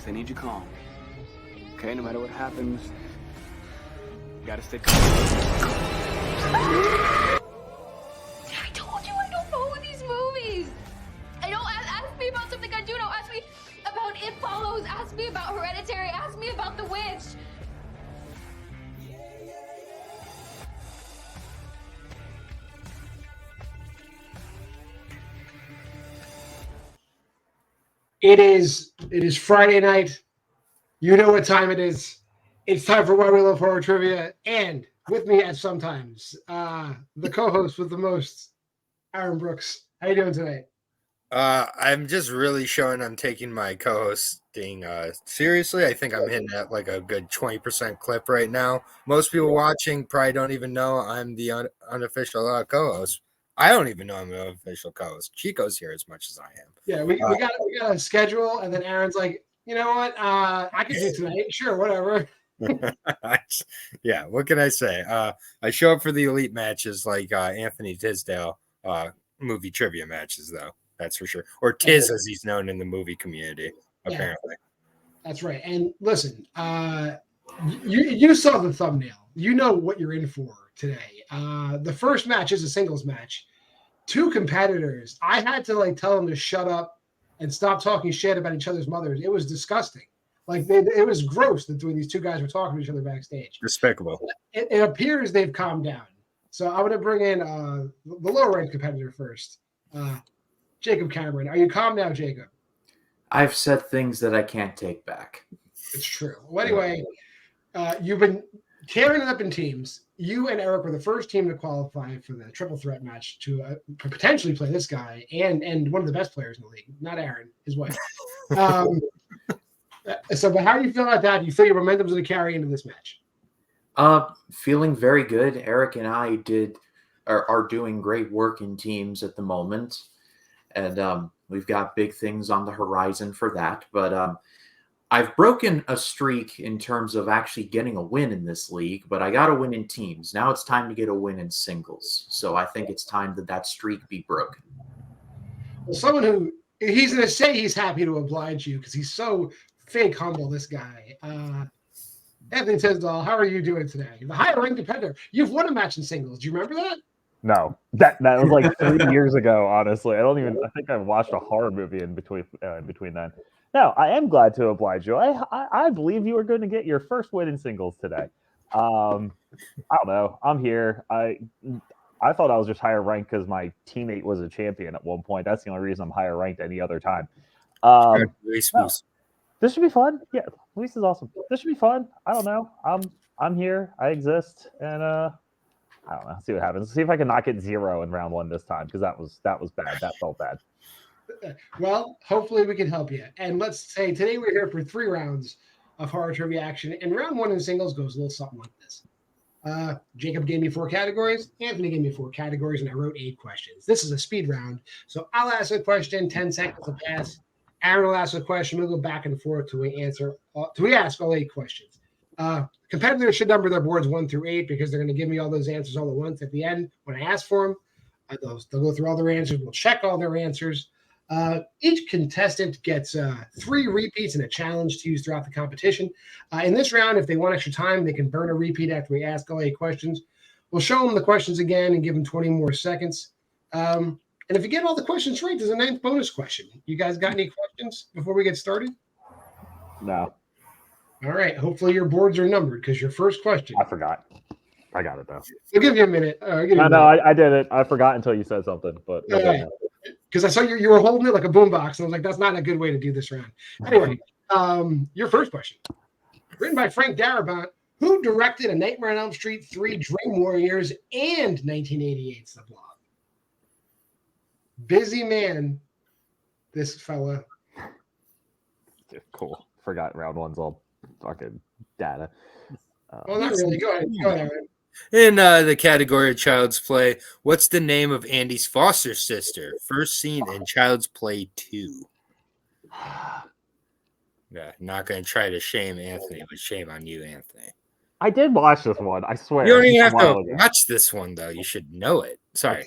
I need you calm. Okay, no matter what happens, you gotta stay calm. I told you I don't follow these movies. I don't ask me about something I do know. Ask me about It Follows. Ask me about Hereditary. Ask me about The Witch. It is Friday night. You know what time it is. It's time for Why We Love Horror Trivia. And with me at sometimes, the co-host with the most, Aaron Brooks. How you doing today? I'm just really showing I'm taking my co-hosting seriously. I think I'm hitting at like a good 20% clip right now. Most people watching probably don't even know I'm the unofficial co-host. I don't even know I'm an unofficial co-host. Chico's here as much as I am. Yeah, we got a schedule, and then Aaron's like, you know what? I can do tonight. Sure, whatever. Yeah, what can I say? I show up for the elite matches like Anthony Tisdall movie trivia matches, though. That's for sure. Or Tiz, as he's known in the movie community, apparently. That's right. And listen, you saw the thumbnail. You know what you're in for today. The first match is a singles match. Two competitors. I had to tell them to shut up and stop talking shit about each other's mothers. It was disgusting. It was gross that these two guys were talking to each other backstage. Despicable. It appears they've calmed down. So I want to bring in the lower ranked competitor first. Jacob Cameron. Are you calm now, Jacob? I've said things that I can't take back. It's true. Well, anyway, you've been tearing it up in teams. You and Eric were the first team to qualify for the triple threat match to potentially play this guy and one of the best players in the league, not Aaron, his wife. But how do you feel about that? Do you feel your momentum's going to carry into this match? Feeling very good. Eric and I are doing great work in teams at the moment. And we've got big things on the horizon for that. But I've broken a streak in terms of actually getting a win in this league, but I got a win in teams. Now it's time to get a win in singles. So I think it's time that streak be broken. Well, someone who he's going to say he's happy to oblige you because he's so fake humble, this guy. Anthony Tisdall, how are you doing today? The higher ranked competitor. You've won a match in singles. Do you remember that? No, that was like 3 years ago. Honestly, I think I watched a horror movie in between then. No, I am glad to oblige you. I believe you are going to get your first win in singles today. I don't know. I'm here. I thought I was just higher ranked because my teammate was a champion at one point. That's the only reason I'm higher ranked any other time. No, this should be fun. Yeah, Luis is awesome. This should be fun. I don't know. I'm here. I exist, and I don't know. See what happens. See if I can knock it 0 in round 1 this time because that was bad. That felt bad. Well, hopefully we can help you. And let's say today we're here for 3 rounds of horror trivia action. And round 1 in singles goes a little something like this. Jacob gave me 4 categories. Anthony gave me 4 categories, and I wrote 8 questions. This is a speed round. So I'll ask a question, 10 seconds will pass. Aaron will ask a question. We'll go back and forth till we ask all 8 questions. Competitors should number their boards 1 through 8 because they're going to give me all those answers all at once at the end when I ask for them. They'll go through all their answers. We'll check all their answers. Each contestant gets 3 repeats and a challenge to use throughout the competition. In this round, if they want extra time, they can burn a repeat after we ask all 8 questions. We'll show them the questions again and give them 20 more seconds. And if you get all the questions right, there's a 9th bonus question. You guys got any questions before we get started? No. All right. Hopefully your boards are numbered because your first question. I forgot. I got it, though. I'll give you a minute. No, I did it. I forgot until you said something. But because I saw you were holding it like a boombox, and I was like, that's not a good way to do this round. Anyway, your first question. Written by Frank Darabont, who directed A Nightmare on Elm Street 3, Dream Warriors, and 1988's The Blob. Busy man, this fella. Cool. Forgot round 1's all fucking data. Well, not really. Go ahead, Aaron. In the category of Child's Play, what's the name of Andy's foster sister? First seen in Child's Play 2. Yeah, not going to try to shame Anthony, but shame on you, Anthony. I did watch this one. I swear. You don't even have to watch this one, though. You should know it. Sorry.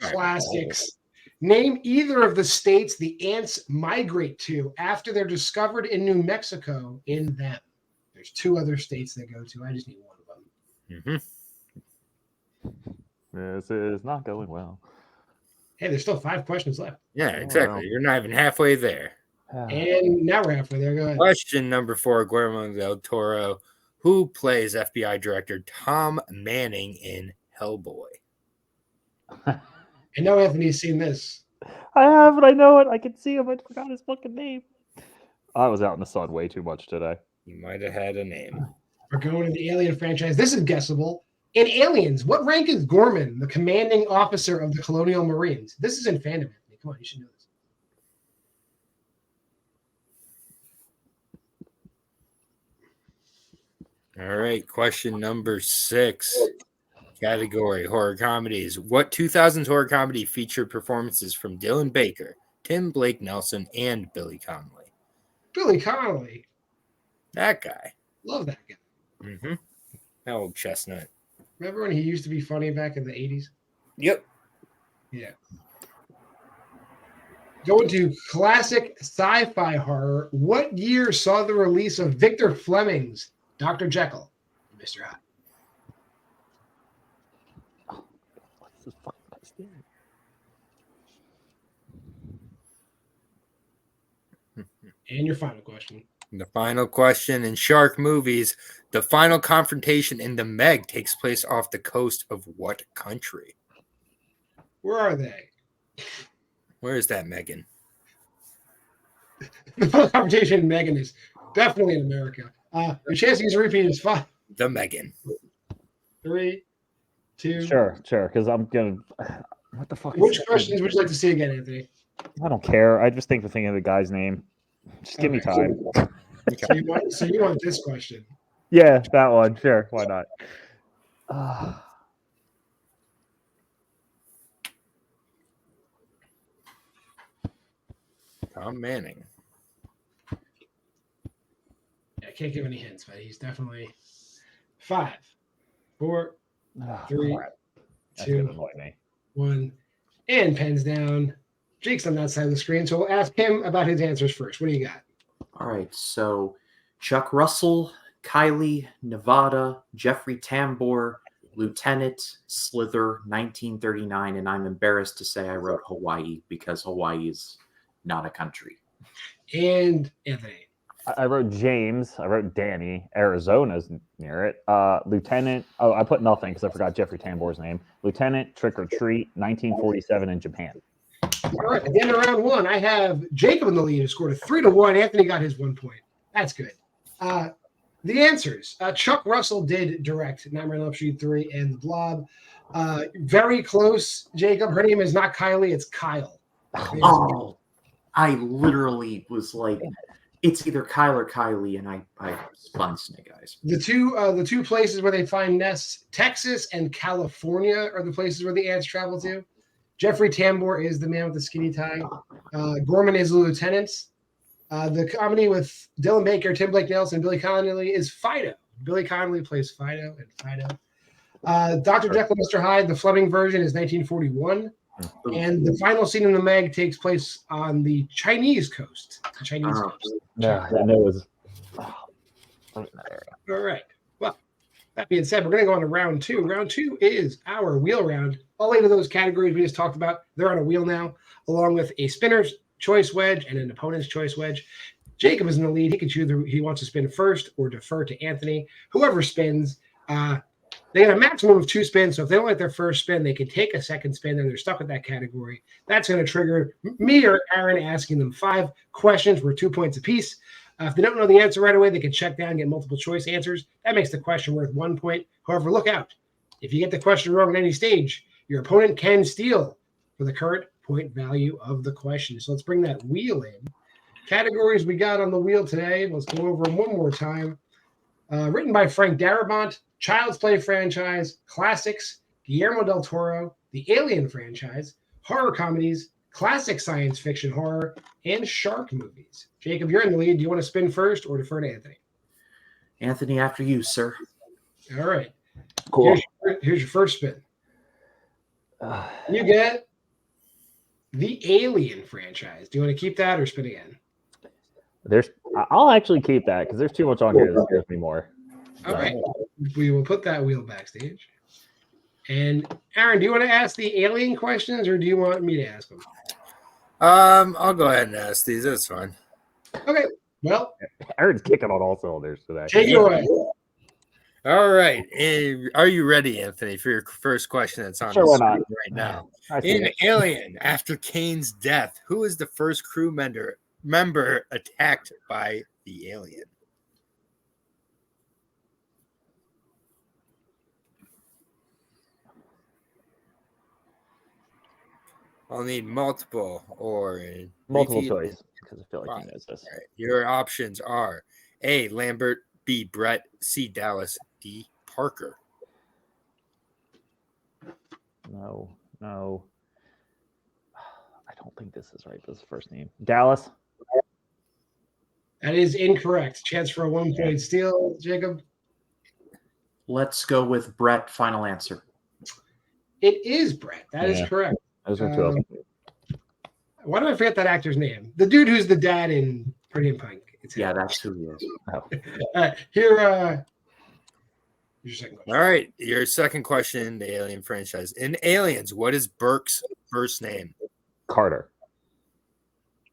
Classics. Name either of the states the ants migrate to after they're discovered in New Mexico in them. There's 2 other states they go to. I just need one of them. This is not going well. Hey, there's still 5 questions left. Yeah, exactly. You're not even halfway there. And now we're halfway there. Go ahead. Question number 4, Guillermo del Toro. Who plays FBI Director Tom Manning in Hellboy? I know Anthony's seen this. I haven't. I know it. I can see him. I forgot his fucking name. I was out in the sun way too much today. You might have had a name. We're going to the Alien franchise. This is guessable. In Aliens, what rank is Gorman, the commanding officer of the Colonial Marines? This is in fandom, Anthony. Come on, you should know this. All right. Question number 6. Category horror comedies. What 2000s horror comedy featured performances from Dylan Baker, Tim Blake Nelson, and Billy Connolly? Billy Connolly. That guy. Love that guy. Mm-hmm. That old chestnut. Remember when he used to be funny back in the 80s? Yep. Yeah. Going to classic sci-fi horror. What year saw the release of Victor Fleming's Dr. Jekyll and Mr. Hyde? What's this fucking guy's name? And your final question. The final question in shark movies. The final confrontation in The Meg takes place off the coast of what country? Where are they? Where is that, Megan? The confrontation in Megan is definitely in America. The chance to use a repeat is 5, The Megan. 3, 2. Sure, because I'm gonna. What the fuck? Which questions would you like to see again, Anthony? I don't care. I just think of thinking of the guy's name. Just give me time. So you want this question? Yeah, that one. Sure, why not? Tom Manning. I can't give any hints, but he's definitely 5, 4, Oh, 3, crap. That's 2, gonna annoy me. 1, and pens down. Jake's on that side of the screen, so we'll ask him about his answers first. What do you got? All right, so Chuck Russell, Kylie, Nevada, Jeffrey Tambor, Lieutenant, Slither, 1939, and I'm embarrassed to say I wrote Hawaii because Hawaii is not a country. And Anthony. I wrote James. I wrote Danny. Arizona's near it. Lieutenant. Oh, I put nothing because I forgot Jeffrey Tambor's name. Lieutenant, Trick or Treat, 1947 in Japan. All right, at the end of round 1, I have Jacob in the lead, who scored a 3-1. Anthony got his 1 point. That's good. The answers. Chuck Russell did direct Nightmare on Elm Street 3 and The Blob. Very close, Jacob. Her name is not Kylie, it's Kyle. Oh, I literally was like, it's either Kyle or Kylie, and I spun Snake Eyes. The two places where they find nests, Texas and California, are the places where the ants travel to. Jeffrey Tambor is the man with the skinny tie. Gorman is the lieutenant. The comedy with Dylan Baker, Tim Blake Nelson, Billy Connolly is Fido. Billy Connolly plays Fido and Fido. Dr. Jekyll and Mr. Hyde, the Fleming version, is 1941. And the final scene in The Meg takes place on the Chinese coast. The Chinese coast. Yeah, I know it was. All right. Well, that being said, we're going to go on to round 2. Round 2 is our wheel round. All 8 of those categories we just talked about, they're on a wheel now, along with a spinner's choice wedge and an opponent's choice wedge. Jacob is in the lead. He can choose whether he wants to spin first or defer to Anthony. Whoever spins, they get a maximum of 2 spins. So if they don't like their first spin, they can take a second spin and they're stuck with that category. That's going to trigger me or Aaron asking them 5 questions worth 2 points apiece. If they don't know the answer right away, they can check down and get multiple choice answers. That makes the question worth 1 point. However, look out. If you get the question wrong at any stage, your opponent can steal for the current point value of the question. So let's bring that wheel in. Categories we got on the wheel today. Let's go over them one more time. Written by Frank Darabont, Child's Play franchise, classics, Guillermo del Toro, the Alien franchise, horror comedies, classic science fiction horror, and shark movies. Jacob, you're in the lead. Do you want to spin first or defer to Anthony? Anthony, after you, sir. All right. Cool. Here's your first spin. You get The Alien franchise. Do you want to keep that or spin again? I'll actually keep that because there's too much on here that scares me more. Okay. We will put that wheel backstage. And Aaron, do you want to ask the alien questions or do you want me to ask them? I'll go ahead and ask these. That's fine. Okay. Well, Aaron's kicking on all cylinders today. take it away. All right. Are you ready, Anthony, for your first question that's on Sure, the why screen not? right now? I see In it. Alien, after Kane's death, who is the first crew member attacked by the alien? I'll need multiple or Multiple repeat. choice because I feel like Fine. he knows this. All right. Your options are A. Lambert, B. Brett, C. Dallas, D. Parker. No. I don't think this is right. This is first name. Dallas. That is incorrect. Chance for a 1-point steal, Jacob. Let's go with Brett. Final answer. It is Brett. That is Yeah. correct. Those are two of them. Why do I forget that actor's name? The dude who's the dad in Pretty in Pink. It's him. Yeah, that's who he is. Oh. Here, your second question. All right. Your second question in the Alien franchise. In Aliens, what is Burke's first name? Carter.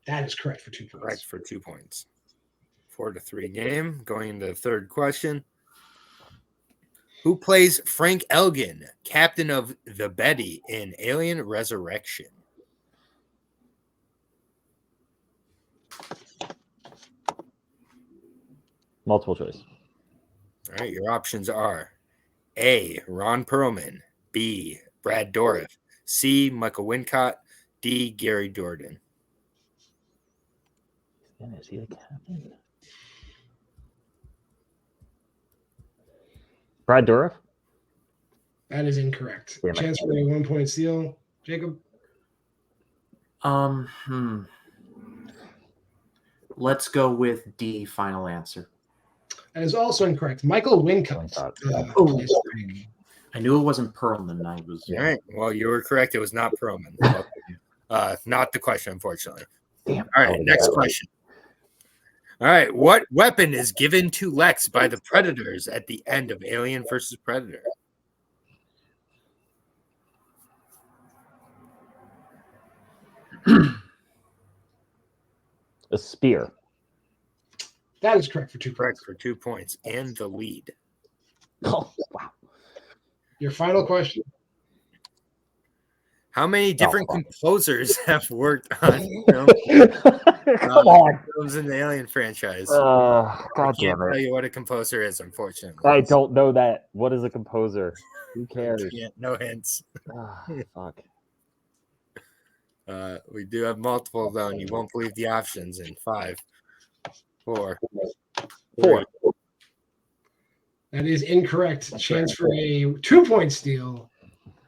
That is correct for 2 points. Correct for 2 points. 4-3 game. Going into the third question. Who plays Frank Elgin, captain of the Betty in Alien Resurrection? Multiple choice. All right, your options are A. Ron Perlman, B. Brad Dourif, C. Michael Wincott, D. Gary Jordan. Is he the captain? Brad Dourif? That is incorrect. Damn it. Chance for a 1-point steal, Jacob. Let's go with D. Final answer. That is also incorrect. Michael Wincott. Oh, I knew it wasn't Perlman. I was. All right, well, you were correct. It was not Perlman. Not the question, unfortunately. Damn. All right, next question. All right, what weapon is given to Lex by the Predators at the end of Alien versus Predator? A spear. That is correct for 2 Correct points. for 2 points and the lead. Oh, wow. Your final question. How many different fuck. composers have worked on film? Come on. Films in the Alien franchise? God I can't damn tell it. you what a composer is, unfortunately. I don't know that. What is a composer? Who cares? No hints. Fuck. We do have multiple, though, and you won't believe the options in 5, 4, 4. That is incorrect. Chance for a 2-point steal,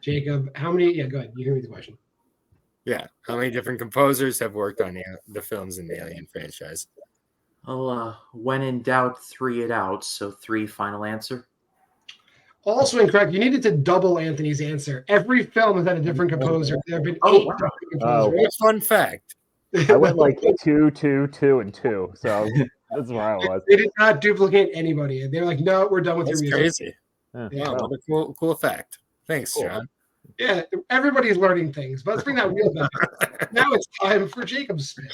Jacob. How many? Yeah, go ahead. You hear me the question. Yeah. How many different composers have worked on the films in the Alien franchise? When in doubt, 3 it out. So 3 final answer. Also incorrect. You needed to double Anthony's answer. Every film has had a different composer. There have been 8 Oh, wow. different Oh. composers. Fun fact. I went like 2, 2, 2, and 2. So that's where I was. They did not duplicate anybody. They were like, no, we're done with That's your music. crazy. Yeah. Wow, what a cool fact. Thanks, Cool. John. Yeah, everybody's learning things. But let's bring that wheel back. Now it's time for Jacob's spin.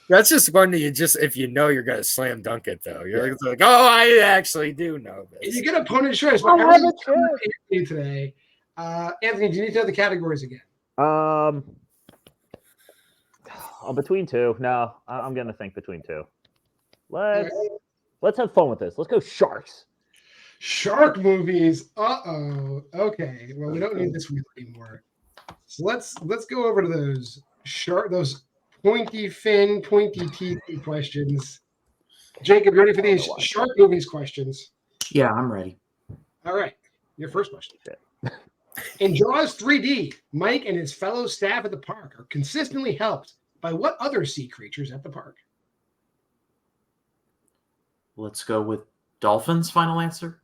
That's just one that if you know you're going to slam dunk it, though. You're like, oh, I actually do know this. You get opponent choice. I have a choice. Anthony today. Anthony, do you need to know the categories again? Between 2. No, I'm gonna think between 2. Let's have fun with this. Let's go sharks. Shark movies. Uh-oh. Okay. Well, we don't need this wheel anymore. So let's go over to those pointy fin, pointy teeth questions. Jacob, you ready for these shark movies questions? Yeah, I'm ready. All right. Your first question. In Jaws 3D, Mike and his fellow staff at the park are consistently helped by what other sea creatures at the park? Let's go with dolphins. Final answer.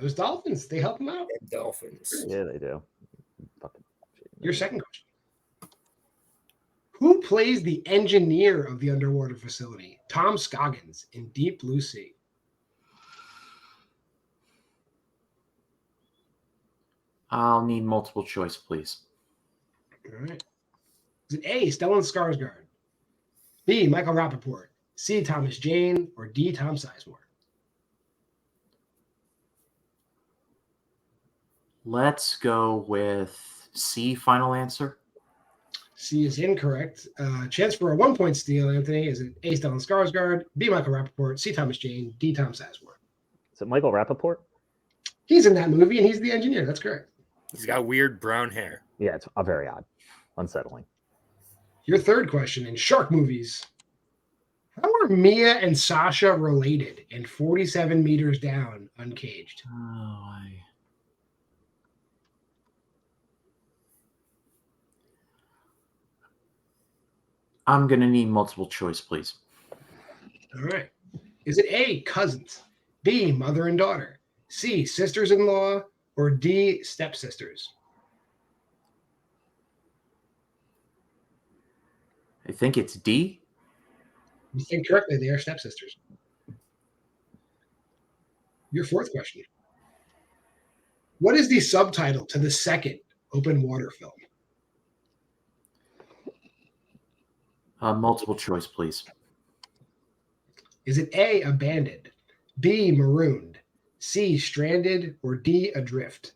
Those dolphins. They help them out. Dolphins. Yeah, they do. Fucking Your second question. Who plays the engineer of the underwater facility? Tom Scoggins in Deep Blue Sea. I'll need multiple choice, please. All right. Is it A, Stellan Skarsgård, B, Michael Rappaport, C, Thomas Jane, or D, Tom Sizemore? Let's go with C, final answer. C is incorrect. Chance for a 1-point steal, Anthony. Is it A, Stellan Skarsgård, B, Michael Rappaport, C, Thomas Jane, D, Tom Sizemore? Is it Michael Rappaport? He's in that movie, and he's the engineer. That's correct. He's got weird brown hair. Yeah, it's very odd. Unsettling. Your third question in shark movies. How are Mia and Sasha related in 47 Meters Down, Uncaged? I'm going to need multiple choice, please. All right. Is it A, cousins, B, mother and daughter, C, sisters-in-law, or D, stepsisters? I think it's D. You think correctly. They are stepsisters. Your fourth question. What is the subtitle to the second open water film? Multiple choice, please. Is it A, abandoned, B, marooned, C, stranded, or D, adrift?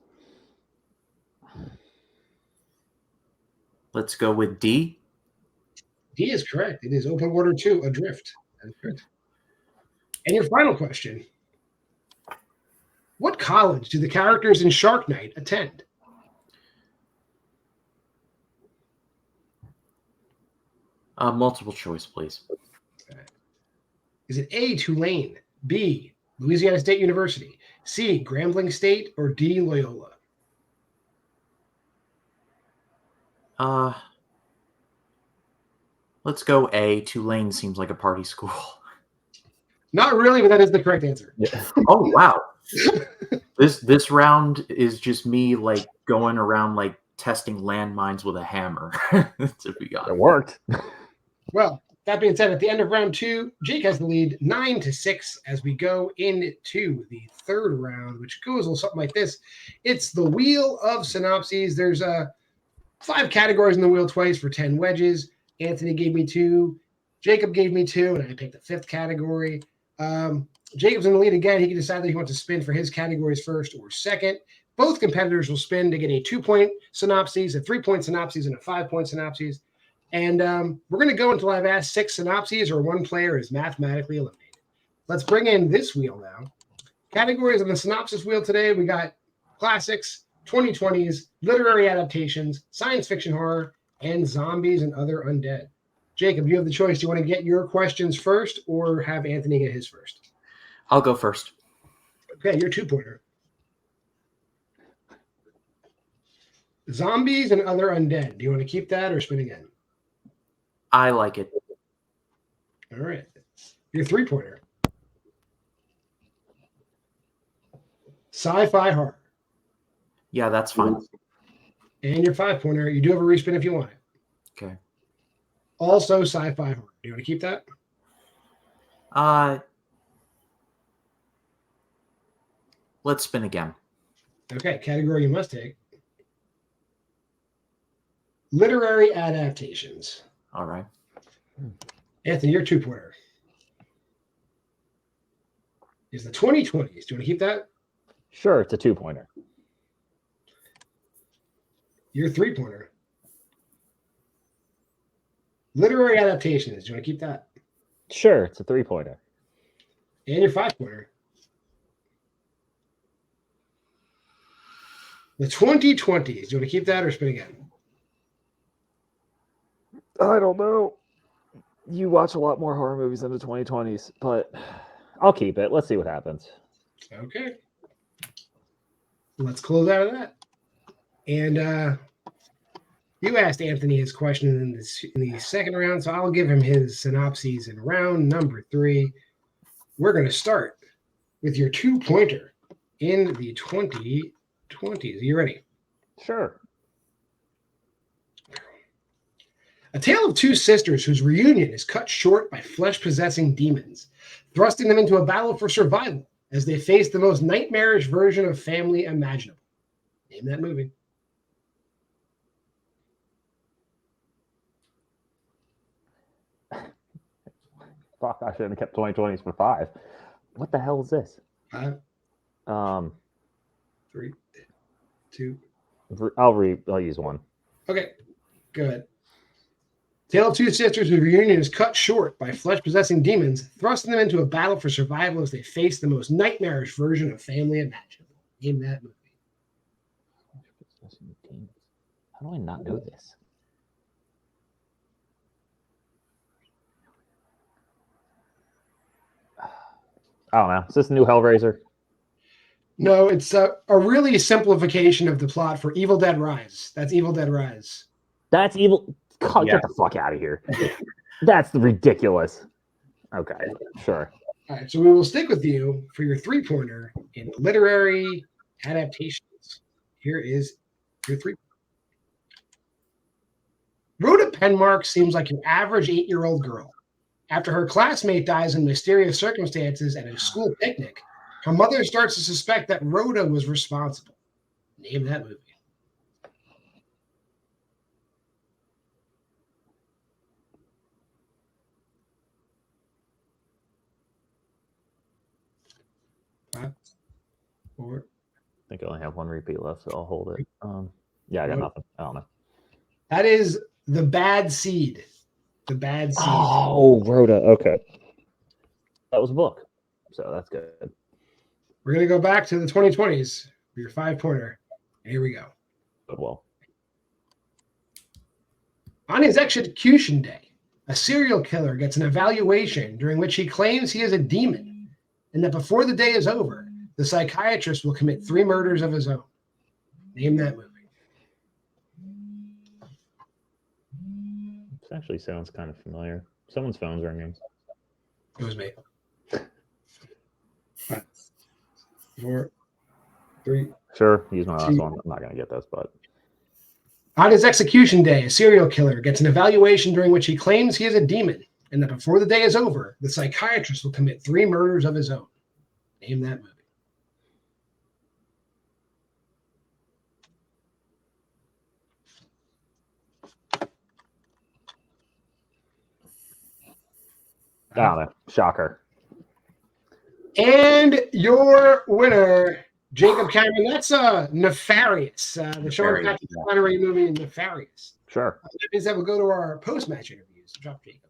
Let's go with D. D is correct. It is open water 2, adrift. That's correct. And your final question. What college do the characters in Shark Night attend? Multiple choice, please. Is it A, Tulane, B, Louisiana State University, C, Grambling State, or D, Loyola? Let's go A. Tulane seems like a party school. Not really, but that is the correct answer. Yeah. Oh wow. This round is just me like going around like testing landmines with a hammer. To be honest. It worked. Well, that being said, at the end of round 2, Jake has the lead 9-6 as we go into the third round, which goes a little something like this. It's the Wheel of Synopses. There's 5 categories in the wheel twice for 10 wedges. Anthony gave me 2. Jacob gave me 2, and I picked the 5th category. Jacob's in the lead again. He can decide that he wants to spin for his categories first or second. Both competitors will spin to get a 2-point synopsis, a 3-point synopsis, and a 5-point synopsis. And we're going to go until I've asked 6 synopses or one player is mathematically eliminated. Let's bring in this wheel now. Categories on the synopsis wheel today, we got classics, 2020s, literary adaptations, science fiction horror, and zombies and other undead. Jacob, you have the choice. Do you want to get your questions first or have Anthony get his first? I'll go first. Okay, your 2-pointer. Zombies and other undead. Do you want to keep that or spin again? I like it. All right. Your 3-pointer. Sci-fi horror. Yeah, that's fine. And your 5-pointer. You do have a respin if you want it. Okay. Also sci-fi horror. Do you want to keep that? Let's spin again. Okay, category you must take. Literary adaptations. All right. Anthony, your 2-pointer is the 2020s. Do you want to keep that? Sure, it's a 2-pointer. Your 3-pointer. Literary adaptations. Do you want to keep that? Sure, it's a 3-pointer. And your 5-pointer. The 2020s. Do you want to keep that or spin again? I don't know. You watch a lot more horror movies in the 2020s, but I'll keep it. Let's see what happens. Okay. Let's close out of that. And you asked Anthony his question in the second round, so I'll give him his synopses in round number 3. We're going to start with your 2-pointer in the 2020s. Are you ready? Sure. A tale of two sisters whose reunion is cut short by flesh-possessing demons, thrusting them into a battle for survival as they face the most nightmarish version of family imaginable. Name that movie. Fuck, I should have kept 2020s for 5. What the hell is this? 5, 3, 2. I'll use 1. Okay, good. Tale of two sisters whose reunion is cut short by flesh-possessing demons, thrusting them into a battle for survival as they face the most nightmarish version of family imaginable. Name that movie. How do I not know this? I don't know. Is this the new Hellraiser? No, it's a really simplification of the plot for Evil Dead Rise. That's Evil Dead Rise. That's evil. God, get the fuck out of here. That's ridiculous. Okay, sure. All right, so we will stick with you for your 3-pointer in literary adaptations. Here is your 3. Rhoda Penmark seems like your average 8-year-old girl. After her classmate dies in mysterious circumstances at a school picnic, her mother starts to suspect that Rhoda was responsible. Name that movie. Five, 4. I think I only have 1 repeat left, so I'll hold it. Yeah, I got nothing. I don't know. That is The Bad Seed. The Bad Seed. Oh, Rhoda. Okay. That was a book, so that's good. We're going to go back to the 2020s for your 5-pointer. Here we go. Good, well. On his execution day, a serial killer gets an evaluation during which he claims he is a demon, and that before the day is over, the psychiatrist will commit 3 murders of his own. Name that movie. This actually sounds kind of familiar. Someone's phone's ringing. It was me. 5, 4, 3. Sure, use my last one. I'm not going to get this, but. On his execution day, a serial killer gets an evaluation during which he claims he is a demon, and that before the day is over, the psychiatrist will commit 3 murders of his own. Name that movie. I don't know. Shocker. And your winner, Jacob Cameron. That's Nefarious. The Sean Patrick Connery movie, Nefarious. Sure. That means that we'll go to our post-match interviews. Drop Jacob.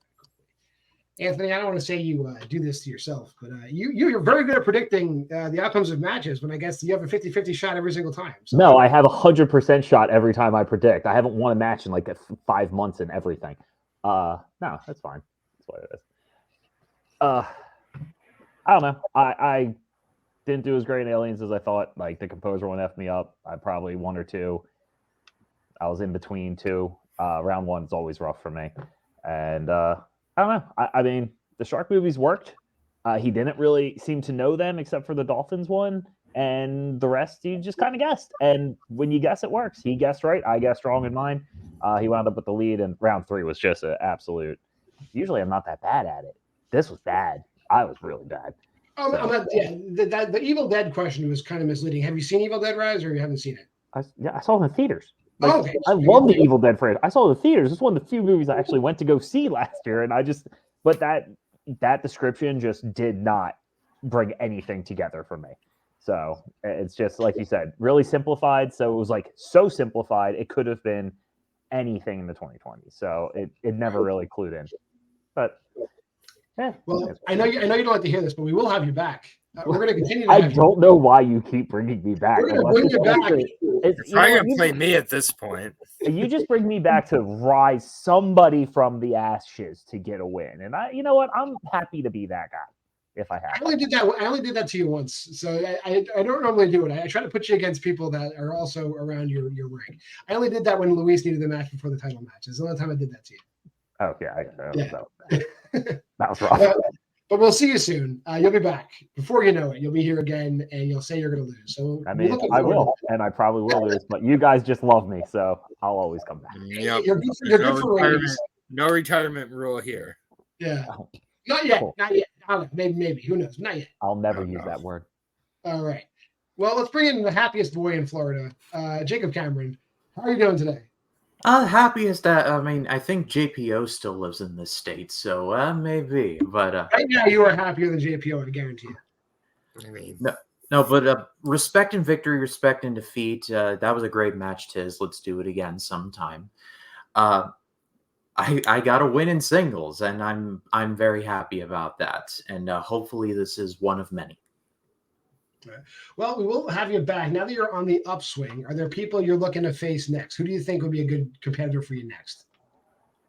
Anthony, I don't want to say you do this to yourself, but you're very good at predicting the outcomes of matches when I guess you have a 50-50 shot every single time. So. No, I have a 100% shot every time I predict. I haven't won a match in like 5 months and everything. No, that's fine. That's what it is. I don't know. I didn't do as great in Aliens as I thought. Like the composer one effed me up. I probably 1 or 2. I was in between 2. Round 1 is always rough for me. And I don't know. I mean, the shark movies worked. He didn't really seem to know them except for the Dolphins one. And the rest, he just kind of guessed. And when you guess, it works. He guessed right. I guessed wrong in mine. He wound up with the lead. And round 3 was just an absolute. Usually I'm not that bad at it. This was bad. I was really bad. Oh, so, the Evil Dead question was kind of misleading. Have you seen Evil Dead Rise, or you haven't seen it? I saw it in the theaters. Like, okay. I love the Evil Dead franchise. I saw it in the theaters. It's one of the few movies I actually went to go see last year, and but that description just did not bring anything together for me. So it's just like you said, really simplified. So it was like so simplified, it could have been anything in the 2020s. So it never really clued in. But yeah. Well, I know you don't like to hear this, but we will have you back. We're going to continue. I don't know why you keep bringing me back. We're going to bring you back. You're probably going to play me at this point. You just bring me back to rise somebody from the ashes to get a win, and you know what? I'm happy to be that guy if I have. I only did that to you once, so I don't normally do it. I try to put you against people that are also around your rank. I only did that when Luis needed the match before the title match. It's the only time I did that to you. Oh yeah, yeah. That was rough. But we'll see you soon. You'll be back. Before you know it, you'll be here again, and you'll say you're going to lose. So I mean, I will, and I probably will lose. But you guys just love me, so I'll always come back. Yep. You're good for ratings. No retirement rule here. Yeah. Oh, Not yet. cool. Not yet. I don't know. Maybe. Who knows? Not yet. I'll never No, use no. that word. All right. Well, let's bring in the happiest boy in Florida, Jacob Cameron. How are you doing today? Happiest that I think JPO still lives in this state, so maybe. But Right now, you are happier than JPO, I guarantee you. I mean, no, but respect and victory, respect and defeat. That was a great match, Tiz. Let's do it again sometime. I got a win in singles, and I'm very happy about that. And hopefully, this is one of many. Well, we will have you back. Now that you're on the upswing, are there people you're looking to face next? Who do you think would be a good competitor for you next?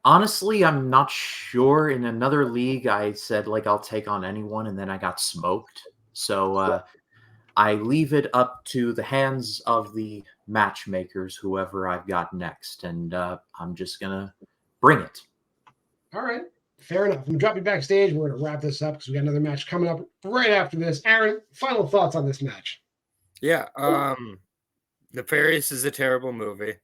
Honestly, I'm not sure. In another league, I said I'll take on anyone, and then I got smoked. So I leave it up to the hands of the matchmakers, whoever I've got next, and I'm just gonna bring it. All right. Fair enough. I'm going to drop you backstage. We're going to wrap this up because we got another match coming up right after this. Aaron, final thoughts on this match? yeah. Nefarious is a terrible movie.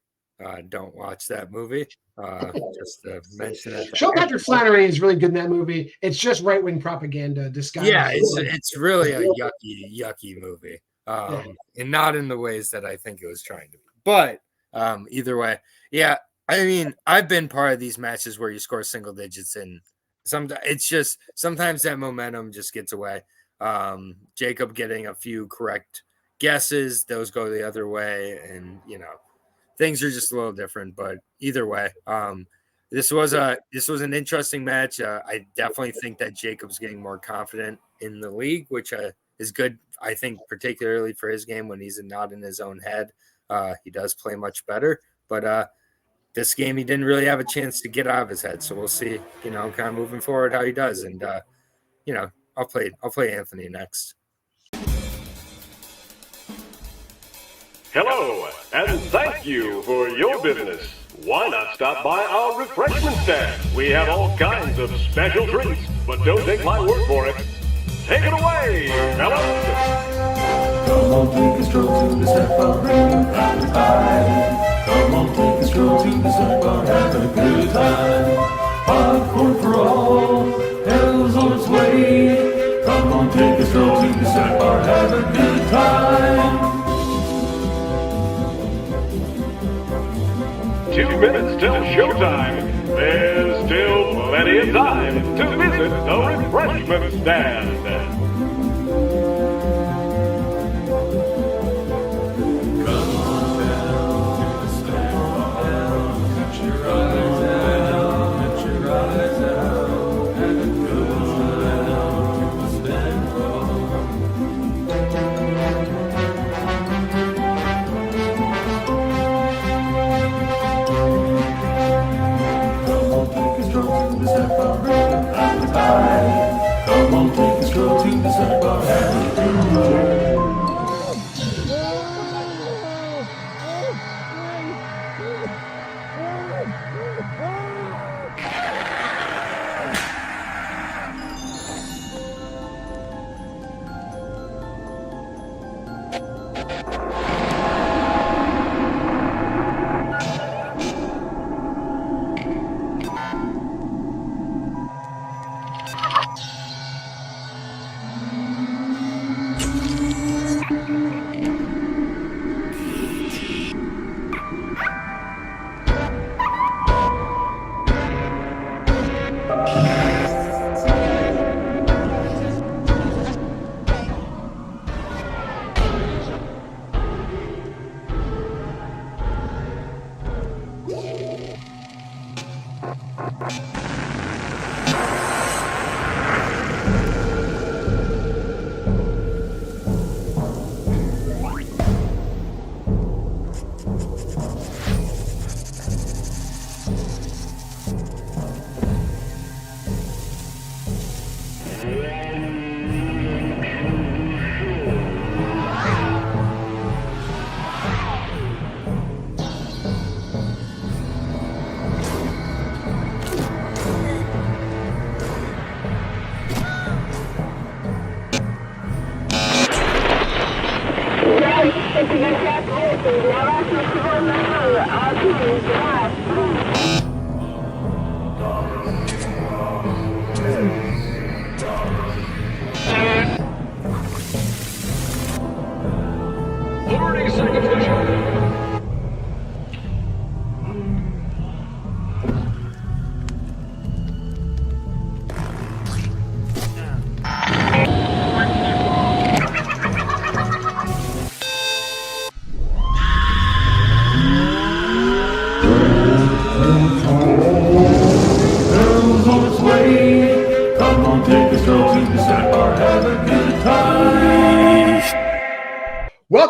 Don't watch that movie. Just to mention it. Sean Patrick Flannery is really good in that movie. It's just right-wing propaganda disguised. Yeah, it's really a yucky movie. And not in the ways that I think it was trying to be. But either way, yeah. I mean, I've been part of these matches where you score single digits, and sometimes that momentum just gets away. Jacob getting a few correct guesses, those go the other way, and things are just a little different. But either way, this was an interesting match. I definitely think that Jacob's getting more confident in the league, which is good. I think particularly for his game when he's not in his own head, he does play much better. But this game, he didn't really have a chance to get out of his head. So we'll see, kind of moving forward how he does. And, I'll play Anthony next. Hello, and thank you for your business. Why not stop by our refreshment stand? We have all kinds of special treats, but don't take my word for it. Take it away, fellas. Come on, take a stroll to the snack bar, have a time. Come on, take a stroll to the snack bar, have a good time. Popcorn for all, hell's on its way. Come on, take a stroll to the snack bar, have a good time. 2 minutes till showtime. There's still plenty of time to visit the refreshment stand. Come on, take a stroll to the snack bar, have a good time.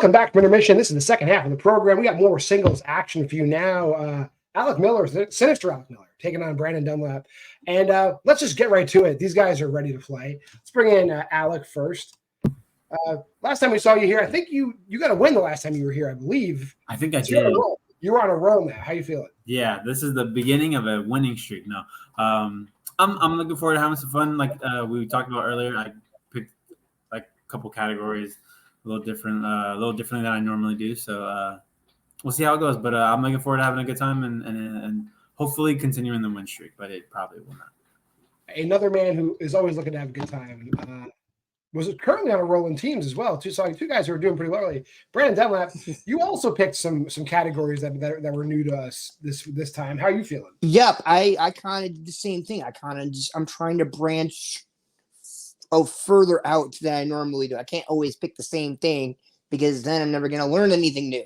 Welcome back from intermission. This is the second half of the program. We got more singles action for you now. Alec Miller, Sinister Alec Miller, taking on Brannon Dunlap. And let's just get right to it. These guys are ready to play. Let's bring in Alec first. Last time we saw you here, I think you got a win the last time you were here, I believe. I think I So did. You're on a roll now. How you feeling? Yeah, this is the beginning of a winning streak. No, I'm looking forward to having some fun. Like we talked about earlier, I picked like a couple categories, a little differently than I normally do. So we'll see how it goes. But I'm looking forward to having a good time and hopefully continuing the win streak. But it probably will not. Another man who is always looking to have a good time. Was currently on a roll in teams as well. Two guys who are doing pretty well. Brannon Dunlap, you also picked some categories that were new to us this time. How are you feeling? Yep, I kind of did the same thing. I'm trying to branch further out than I normally do. I can't always pick the same thing because then I'm never going to learn anything new.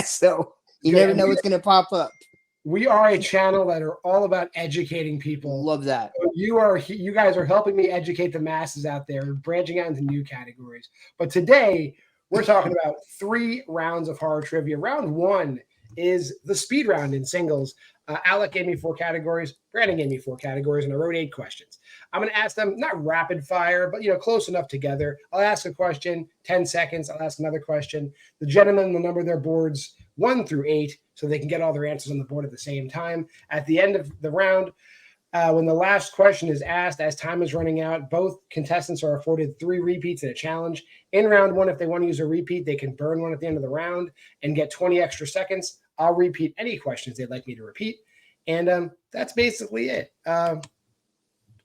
So you never know what's going to pop up. We are a channel that are all about educating people. Love that. So you guys are helping me educate the masses out there, branching out into new categories. But today we're talking about 3 rounds of horror trivia. Round 1 is the speed round in singles. Alec gave me 4 categories. Brandon gave me 4 categories, and I wrote 8 questions. I'm going to ask them, not rapid fire, but close enough together. I'll ask a question, 10 seconds. I'll ask another question. The gentlemen will number their boards 1 through 8 so they can get all their answers on the board at the same time. At the end of the round, when the last question is asked, as time is running out, both contestants are afforded 3 repeats and a challenge. In round 1, if they want to use a repeat, they can burn one at the end of the round and get 20 extra seconds. I'll repeat any questions they'd like me to repeat. And that's basically it.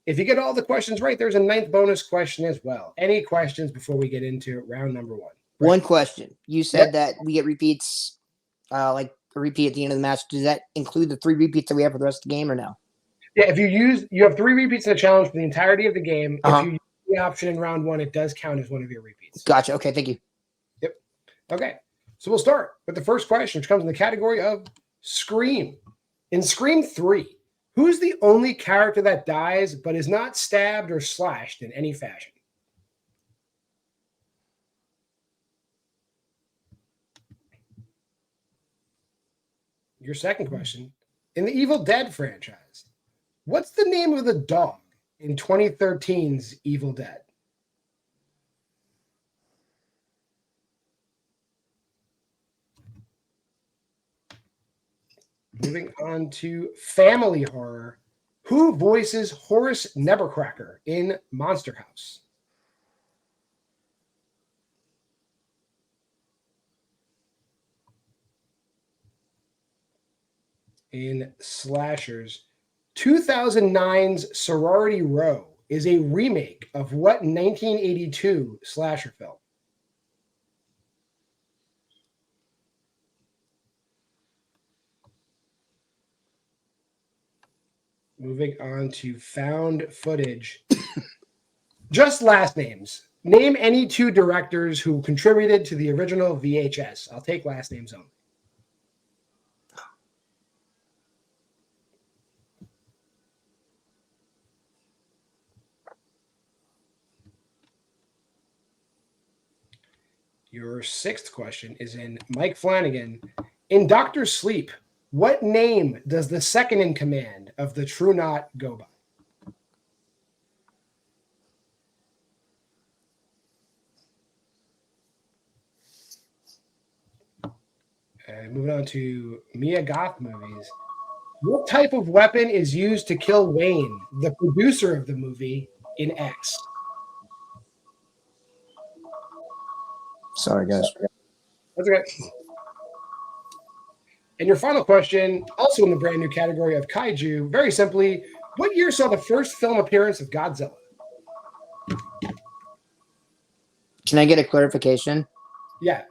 If you get all the questions right, there's a 9th bonus question as well. Any questions before we get into round number 1? Right. One question. You said that we get repeats, like a repeat at the end of the match. Does that include the 3 repeats that we have for the rest of the game or no? Yeah, if you have 3 repeats in a challenge for the entirety of the game. If you use the option in round 1, it does count as one of your repeats. Gotcha. Okay, thank you. Yep. Okay, so we'll start with the first question, which comes in the category of Scream. In Scream 3, who's the only character that dies but is not stabbed or slashed in any fashion? Your second question. In the Evil Dead franchise, what's the name of the dog in 2013's Evil Dead? Moving on to family horror. Who voices Horace Nevercracker in Monster House? In slashers, 2009's Sorority Row is a remake of what 1982 slasher film? Moving on to found footage. Just last names. Name any 2 directors who contributed to the original VHS. I'll take last names only. Your 6th question is in Mike Flanagan. In Dr. Sleep, what name does the second in command of the True Knot go by? Moving on to Mia Goth movies. What type of weapon is used to kill Wayne, the producer of the movie, in X? Sorry, guys. That's okay. And your final question, also in the brand new category of kaiju, very simply, what year saw the first film appearance of Godzilla? Can I get a clarification? Yeah.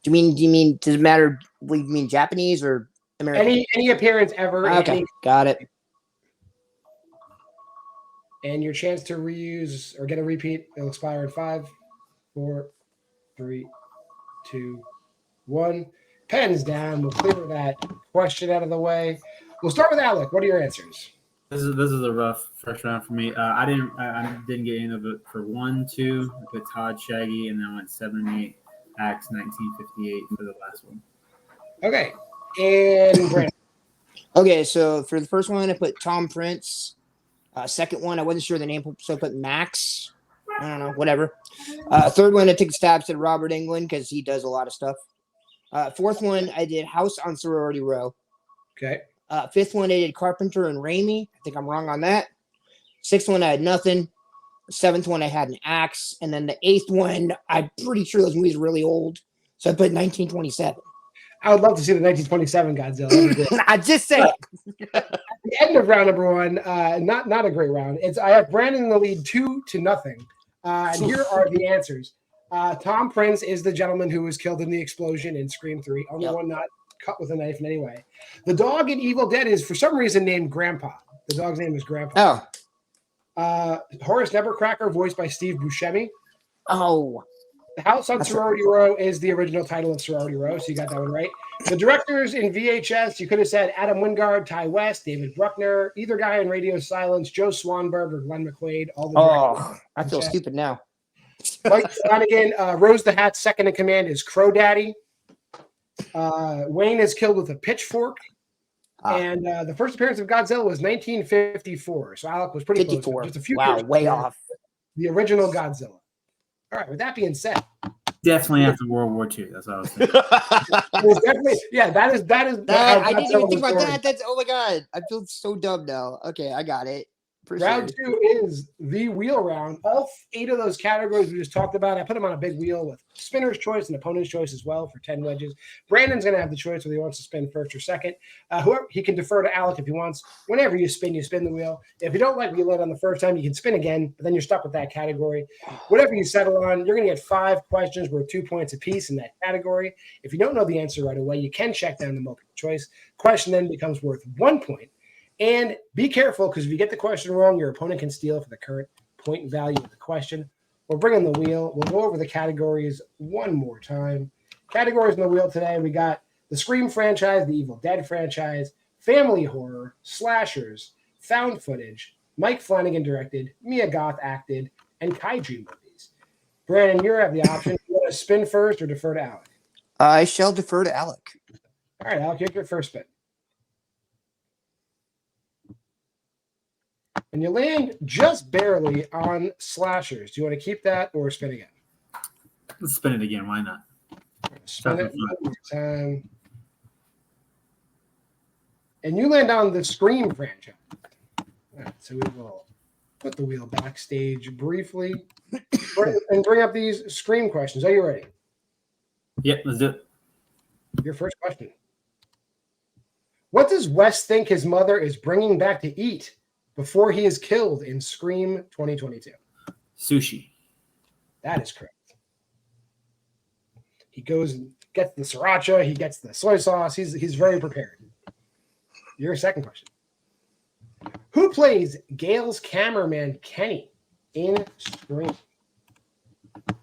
Do you mean does it matter? What, you mean Japanese or American? Any appearance ever. Okay, got it. And your chance to reuse or get a repeat, it'll expire in 5, 4, 3, 2, 1. Pens down. We'll clear that question out of the way. We'll start with Alec. What are your answers? This is a rough first round for me. I didn't get any of it for 1, 2. I put Todd, Shaggy, and then I went 7 and 8. Axe 1958 for the last one. Okay. And Brandon. Okay, so for the first one, I put Tom Prince. Second one, I wasn't sure the name, so I put Max. I don't know, whatever. Third one, I took stabs at Robert Englund because he does a lot of stuff. Fourth one, I did House on Sorority Row. Okay. Fifth one, I did Carpenter and Raimi. I think I'm wrong on that. Sixth one, I had nothing. Seventh one, I had an Axe. And then the eighth one, I'm pretty sure those movies are really old. So I put 1927. I would love to see the 1927 Godzilla. I just say At the end of round number one, not a great round. I have Brandon in the lead 2-0. And here are the answers. Tom Prince is the gentleman who was killed in the explosion in Scream 3. Only one not cut with a knife in any way. The dog in Evil Dead is for some reason named Grandpa. The dog's name is Grandpa. Horace Nevercracker, voiced by Steve Buscemi. Oh. The House on Sorority Row is the original title of Sorority Row, so you got that one right. The directors in VHS, you could have said Adam Wingard, Ty West, David Bruckner, either guy in Radio Silence, Joe Swanberg, or Glenn McQuaid. All the I feel stupid now. Mike Flanagan, Rose the Hat's second in command is Crow Daddy. Wayne is killed with a pitchfork. And the first appearance of Godzilla was 1954. So Alec was pretty 54. close. Just a few Wow, years way before off. The original Godzilla. All right, with that being said. Definitely after World War II. That's what I was thinking. That is. I didn't even think about that. That's oh my god. I feel so dumb now. Okay, I got it. Round 2 is the wheel round. All 8 of those categories we just talked about, I put them on a big wheel with spinner's choice and opponent's choice as well for 10 wedges. Brandon's going to have the choice whether he wants to spin first or second. Whoever he can defer to Alec if he wants. Whenever you spin the wheel. If you don't like what you land on the first time, you can spin again, but then you're stuck with that category. Whatever you settle on, you're going to get 5 questions worth 2 points apiece in that category. If you don't know the answer right away, you can check down the multiple choice. Question then becomes worth 1 point. And be careful, because if you get the question wrong, your opponent can steal for the current point value of the question. We'll bring in the wheel. We'll go over the categories one more time. Categories in the wheel today, we got the Scream franchise, the Evil Dead franchise, family horror, slashers, found footage, Mike Flanagan directed, Mia Goth acted, and kaiju movies. Brandon, you have the option. You want to spin first or defer to Alec? I shall defer to Alec. All right, Alec, here's your first spin. And you land just barely on slashers. Do you want to keep that or spin again? Let's spin it again. Why not? Spin it one more time. And you land on the Scream franchise. All right, so we will put the wheel backstage briefly and bring up these Scream questions. Are you ready? Yep, let's do it. Your first question. What does Wes think his mother is bringing back to eat before he is killed in Scream 2022? Sushi. That is correct. He goes and gets the sriracha. He gets the soy sauce. He's very prepared. Your second question. Who plays Gail's cameraman Kenny in Scream? I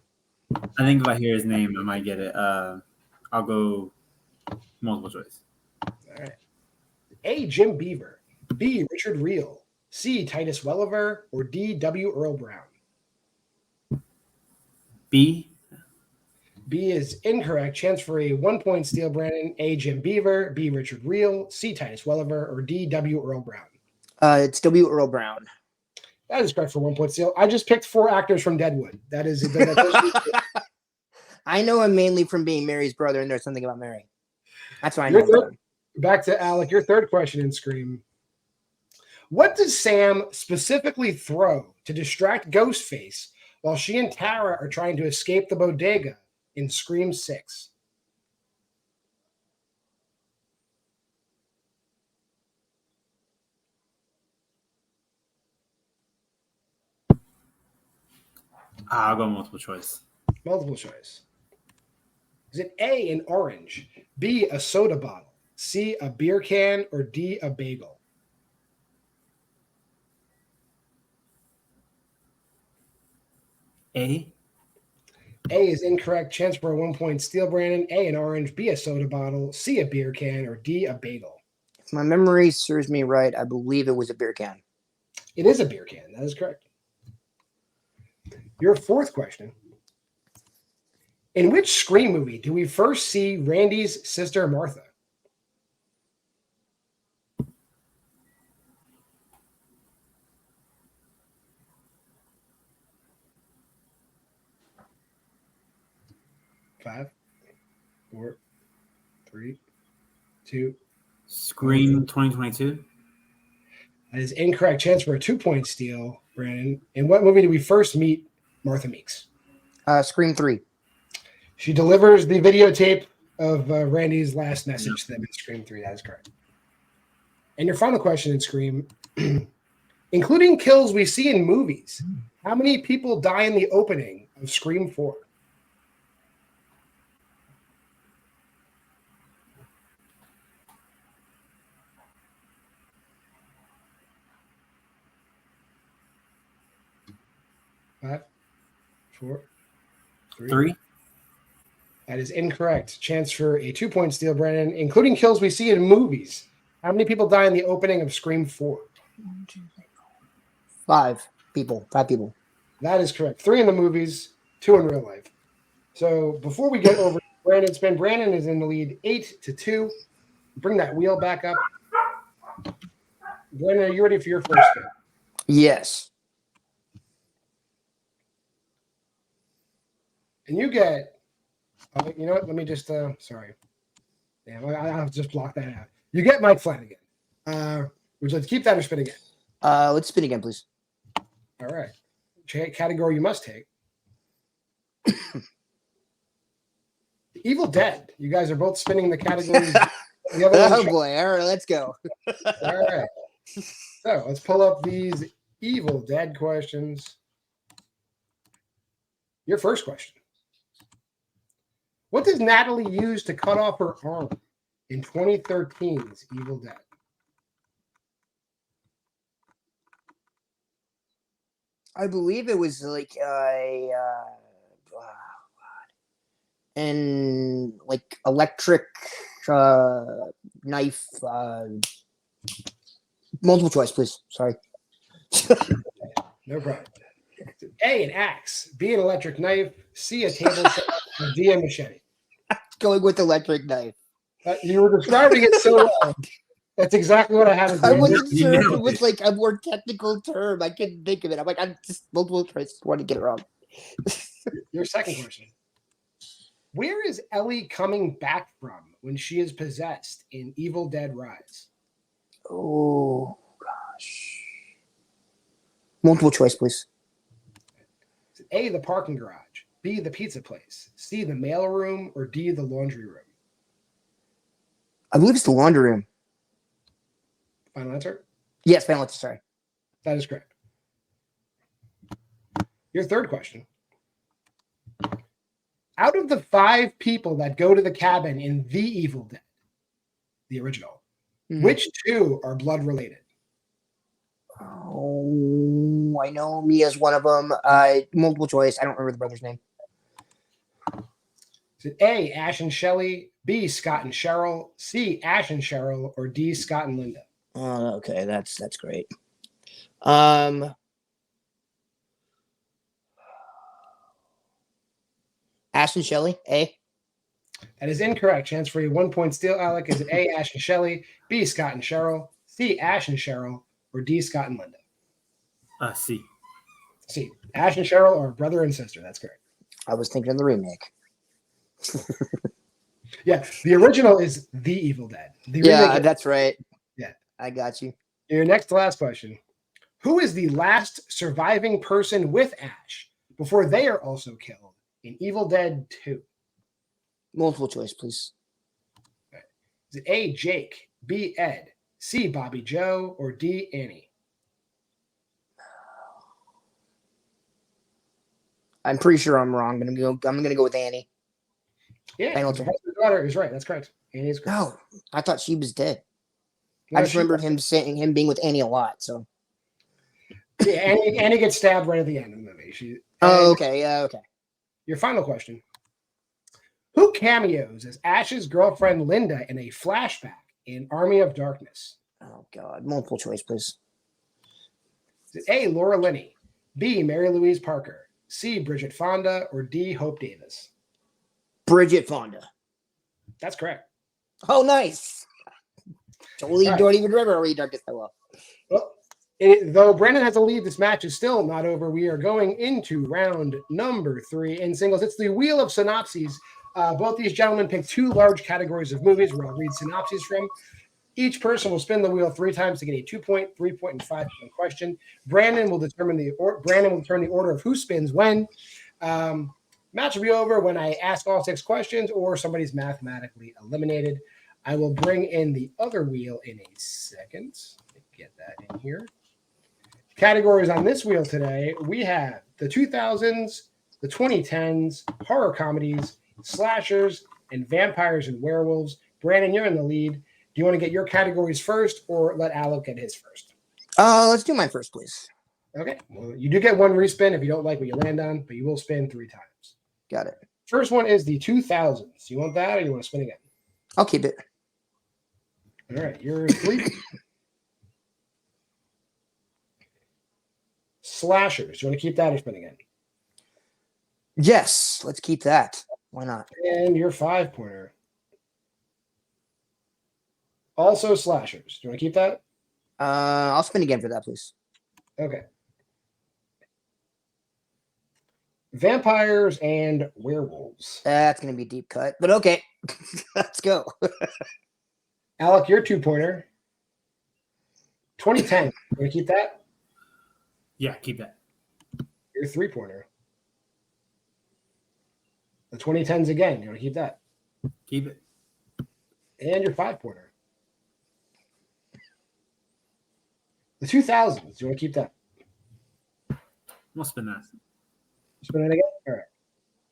think if I hear his name, I might get it. I'll go multiple choice. All right. A. Jim Beaver. B. Richard Reel. C. Titus Welliver. Or D. W. Earl Brown. B. B is incorrect. Chance for a 1 point steal, Brandon. A. Jim Beaver. B. Richard Reel. C. Titus Welliver. Or D. W. Earl Brown. It's W. Earl Brown. That is correct for 1 point steal. I just picked 4 actors from Deadwood. That is. I know him mainly from being Mary's brother, and there's something about Mary. That's why I know him. Back to Alec. Your third question in Scream. What does Sam specifically throw to distract Ghostface while she and Tara are trying to escape the bodega in Scream 6? I'll go multiple choice. Multiple choice. Is it A, an orange, B, a soda bottle, C, a beer can, or D, a bagel? A. A is incorrect. Chance for a 1 point steal, Brandon. A, an orange, B, a soda bottle, C, a beer can, or D, a bagel? If my memory serves me right, I believe it was a beer can. It is a beer can. That is correct. Your fourth question. In which Scream movie do we first see Randy's sister Martha? Five, 4, 3, 2. Scream 2022. That is incorrect. Chance for a 2-point steal, Brandon. In what movie did we first meet Martha Meeks? Scream 3. She delivers the videotape of Randy's last message to them in Scream 3. That is correct. And your final question in Scream, including kills we see in movies, how many people die in the opening of Scream 4? Five, 4, 3. That is incorrect. Chance for a 2-point steal, Brandon. Including kills we see in movies, how many people die in the opening of Scream 4? 5 people. 5 people. That is correct. 3 in the movies, 2 in real life. So before we get over Brandon's spin, Brandon is in the lead 8-2. Bring that wheel back up. Brandon, are you ready for your first spin? Yes. And you get, you know what? Let me just, sorry. Damn, I'll just block that out. You get Mike Flanagan. Would you like to keep that or spin again? Let's spin again, please. All right. Category you must take. The Evil Dead. You guys are both spinning the categories. The other Oh boy! All right, let's go. All right. So let's pull up these Evil Dead questions. Your first question. What does Natalie use to cut off her arm in 2013's Evil Dead? I believe it was like and like electric knife. Multiple choice, please. Sorry. No problem. A, an axe. B, an electric knife. C, a table saw. Or D, a machete. Going with electric knife. You were describing it so well. That's exactly what I had to do. I wasn't sure if it was like a more technical term. I couldn't think of it. I'm like, I'm just multiple choice. Want to get it wrong. Your second question. Where is Ellie coming back from when she is possessed in Evil Dead Rise? Oh gosh. Multiple choice, please. A, the parking garage. B, the pizza place. C, the mail room. Or D, the laundry room. I believe it's the laundry room. Final answer? Yes, final answer. Sorry. That is correct. Your third question. Out of the 5 people that go to the cabin in The Evil Dead, the original, which 2 are blood related? Oh, I know Mia's one of them. Multiple choice. I don't remember the brother's name. Is it A, Ash and Shelley, B, Scott and Cheryl, C, Ash and Cheryl, or D, Scott and Linda? Oh, okay, that's great. Ashton Shelley, A. That is incorrect. Chance for a 1-point steal, Alec. Is it A, Ash and Shelley, B, Scott and Cheryl, C, Ash and Cheryl, or D, Scott and Linda? C. C. Ash and Cheryl are brother and sister. That's correct. I was thinking of the remake. Yeah, the original is The Evil Dead. The Yeah, remake that's right. Yeah. I got you. Your next to last question. Who is the last surviving person with Ash before they are also killed in Evil Dead 2? Multiple choice, please. Is it A, Jake, B, Ed, C, Bobby Joe, or D, Annie? I'm pretty sure I'm wrong, but I'm gonna go with Annie. Yeah, Final his answer. daughter is right. That's correct. Annie is correct. No, I thought she was dead. No, I just she- remembered him being with Annie a lot. So. Yeah, Annie gets stabbed right at the end of the movie. Oh, okay. Yeah, okay. Your final question. Who cameos as Ash's girlfriend Linda in a flashback in Army of Darkness? Oh God, multiple choice, please. Is it A, Laura Linney, B, Mary Louise Parker, C, Bridget Fonda, or D, Hope Davis? Bridget Fonda. That's correct. Oh, nice. Totally All right. don't even remember Read Darkest I Love. Well, though Brandon has a lead, this match is still not over. We are going into round number 3 in singles. It's the Wheel of Synopses. Both these gentlemen pick 2 large categories of movies where I'll read synopses from. Each person will spin the wheel 3 times to get a 2-point, 3-point, and 5-point question. Brandon will determine the order of who spins when. Match will be over when I ask all 6 questions or somebody's mathematically eliminated. I will bring in the other wheel in a second. Get that in here. Categories on this wheel today, we have the 2000s, the 2010s, horror comedies, slashers, and vampires and werewolves. Brandon, you're in the lead. Do you want to get your categories first or let Alec get his first? Let's do mine first, please. Okay. Well, you do get 1 respin if you don't like what you land on, but you will spin 3 times. Got it. First one is the 2000s. You want that or you want to spin again? I'll keep it. All right. You're 3. Slashers. You want to keep that or spin again? Yes, let's keep that. Why not? And your 5-pointer. Also slashers. Do you want to keep that? I'll spin again for that, please. Okay. Vampires and werewolves. That's going to be a deep cut, but okay. Let's go. Alec, your 2-pointer. 2010. You want to keep that? Yeah, keep that. Your 3-pointer. The 2010s again. You want to keep that? Keep it. And your 5-pointer. The 2000s. You want to keep that? We'll spin that. Spin it again? All right.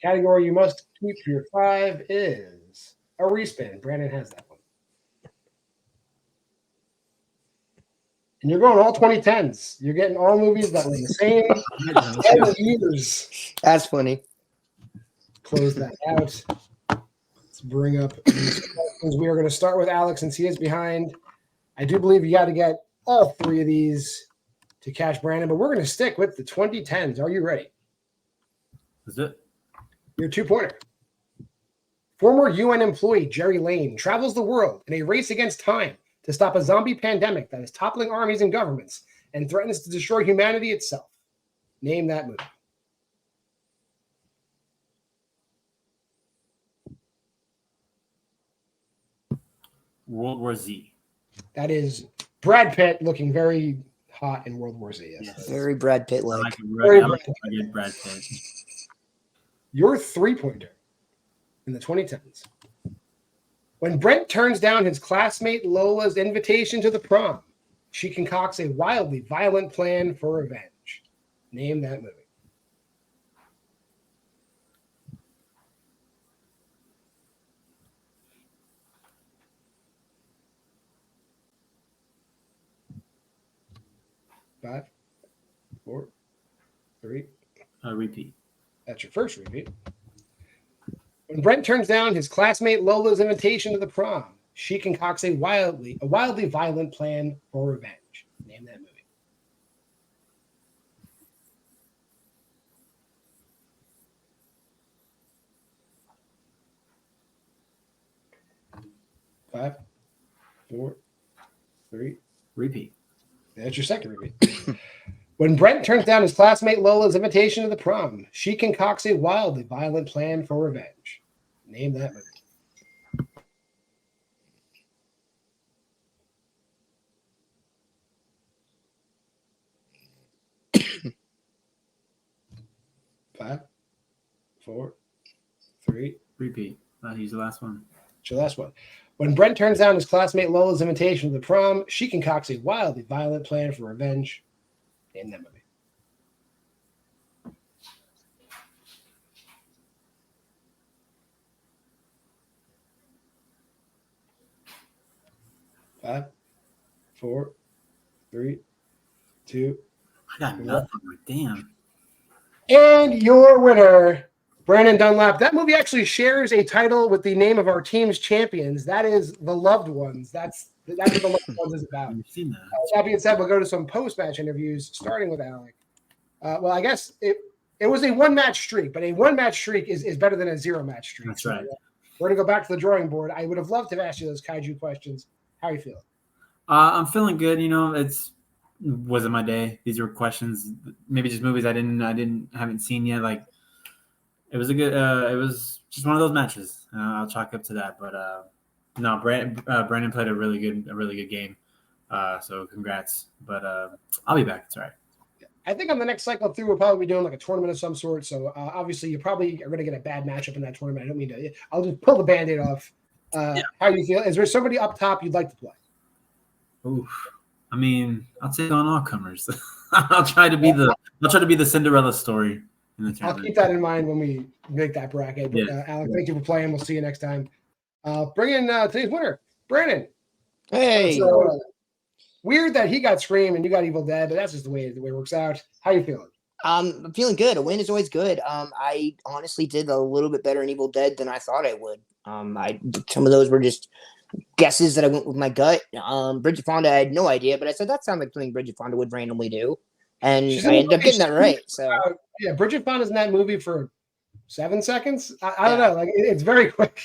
Category you must keep for your 5 is a respin. Brandon has that one. And you're going all 2010s. You're getting all movies that were the same 10 years. That's funny. Close that out. Let's bring up these questions. We are going to start with Alex since he is behind. I do believe you got to get all 3 of these to catch Brandon, but we're going to stick with the 2010s. Are you ready? That's it. Your 2-pointer. Former UN employee Jerry Lane travels the world in a race against time to stop a zombie pandemic that is toppling armies and governments and threatens to destroy humanity itself. Name that movie. World War Z. That is Brad Pitt looking very hot in World War Z. Yes. Very Brad Pitt I like. like Very Brad Pitt. Your 3-pointer in the 2010s. When Brent turns down his classmate Lola's invitation to the prom, she concocts a wildly violent plan for revenge. Name that movie. Five, 4, 3. Repeat. That's your first repeat. When Brent turns down his classmate Lola's invitation to the prom, she concocts a wildly violent plan for revenge. Name that movie. Five, 4, 3. Repeat. That's your second repeat. When Brent turns down his classmate Lola's invitation to the prom, she concocts a wildly violent plan for revenge. Name that movie. Five, 4, 3. Repeat. He's the last one. It's your last one. When Brent turns down his classmate Lola's invitation to the prom, she concocts a wildly violent plan for revenge. Name that movie. Five, 4, 3, 2. I got nothing. Damn. And your winner, Brannon Dunlap. That movie actually shares a title with the name of our team's champions. That is The Loved Ones. That's what The Loved Ones is about. I've seen that. That being said, we'll go to some post-match interviews, starting with Alec. Well, I guess It was a one-match streak, but a one-match streak is better than a zero-match streak. That's right. So, we're going to go back to the drawing board. I would have loved to have asked you those kaiju questions. How are you feeling? I'm feeling good. You know, wasn't my day. These were questions, maybe just movies I haven't seen yet. Like, it was it was just one of those matches. I'll chalk up to that. But no, Brandon played a really good game. So congrats. But I'll be back. It's all right. I think on the next cycle through, we'll probably be doing like a tournament of some sort. So obviously, you probably are going to get a bad matchup in that tournament. I don't mean to. I'll just pull the Band-Aid off. How do you feel? Is there somebody up top you'd like to play? Oof. I mean, I'll take on all comers. I'll try to be the Cinderella story in the tournament. I'll keep that in mind when we make that bracket. But, Yeah. Alec, thank you for playing. We'll see you next time. Bring in today's winner, Brannon. Hey. So, weird that he got Scream and you got Evil Dead, but that's just the way it works out. How you feeling? I'm feeling good. A win is always good. I honestly did a little bit better in Evil Dead than I thought I would. Some of those were just guesses that I went with my gut. Bridget Fonda, I had no idea, but I said that sounds like something Bridget Fonda would randomly do, and I ended up getting that right. So yeah, Bridget Fonda's in that movie for 7 seconds. I don't know, like it's very quick.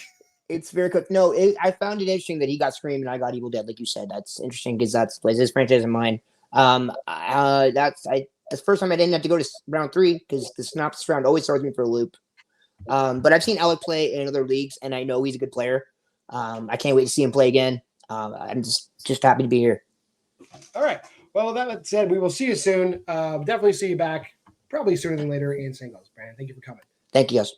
It's very quick. No, I found it interesting that he got Scream and I got Evil Dead, like you said. That's interesting because that's his franchise and mine. That's the first time I didn't have to go to round 3 because the synopsis round always throws me for a loop. But I've seen Alec play in other leagues, and I know he's a good player. I can't wait to see him play again. I'm just happy to be here. All right. Well, with that said, we will see you soon. Definitely see you back, probably sooner than later in singles. Brandon, thank you for coming. Thank you, guys.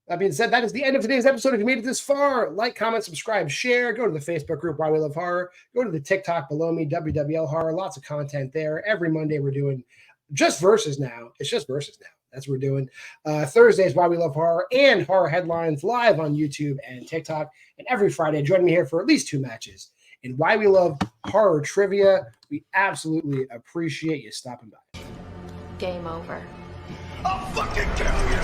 That being said, that is the end of today's episode. If you made it this far, like, comment, subscribe, share. Go to the Facebook group, Why We Love Horror. Go to the TikTok below me, WWL Horror. Lots of content there. Every Monday we're doing just verses now. It's just verses now. That's what we're doing. Thursdays, Why We Love Horror and Horror Headlines live on YouTube and TikTok. And every Friday, join me here for at least 2 matches in Why We Love Horror Trivia. We absolutely appreciate you stopping by. Game over. I'll fucking kill you!